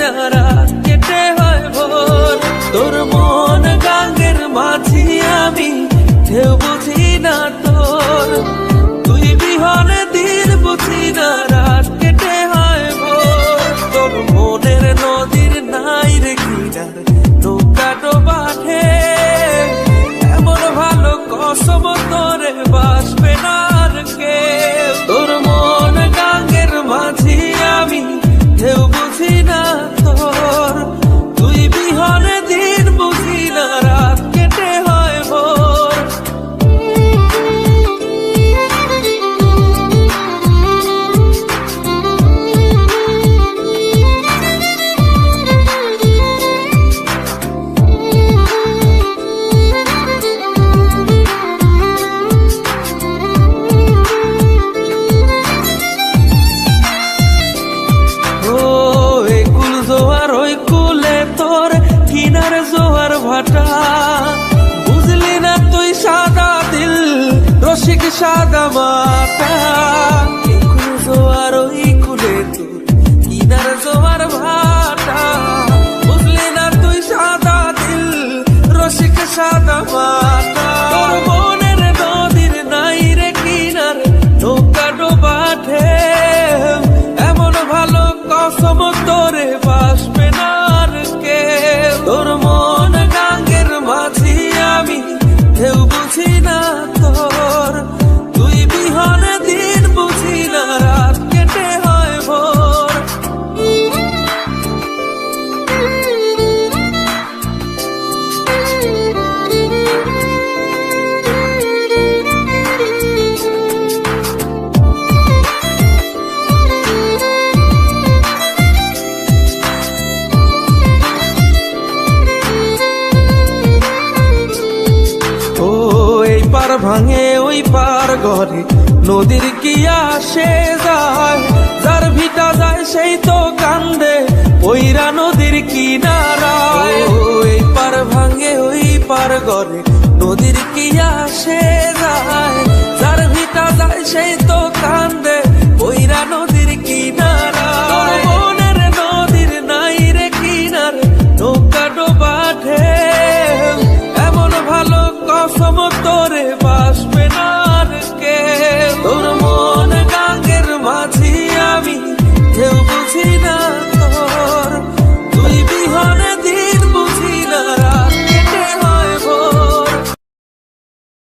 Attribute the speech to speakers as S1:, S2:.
S1: না রাত কেটে হয় ভোর। তোর মন গাঙ্গের মাঝি আমি, ঢেউ বুঝি না তোর। তুই বিহনে দিন বুঝি না রাত কেটে হয় ভোর। তোর মনের নদীর নাই রে কিনার, নৌকা ডোবা ঢেউ। এমন ভালো কসম তোরে বাসবে না আর কেউ। তোর মন গাঙ্গের মাঝি আমি, ঢেউ বুঝি না তোর। তুই বিহনে দিন বুঝি না রাত কেটে হয় ভোর। কিনার জোয়ার ভাটা বুঝলি না তুই, সাদা দিল রসিক সাদা মাটা। জোয়ার ওই কুলে তোর কিনার জোয়ার ভাটা, বুঝলি না তুই সাদা দিল রসিক সাদা মাটা। তোর মনের নদীর নাই রে কিনার, নৌকা ডোবা ঢেউ। এমন ভালো কসম তোরে বাসবে না আর কেউ। তোর মন গাঙ্গের মাঝি আমি, ঢেউ বুঝি না তোর। তুই বিহনে দিন বুঝি না রাত কেটে হয় ভোর। পার ভাঙে ওই পার ঘরে নদীর কি আসে যায়। যার ভিটা যায় সেই তো কান্দে ওইরা নদীর কিনারায়। ওই পার ভাঙে ওই পার ঘরে নদীর কি আসে যায়। যার ভিটা যায় সেই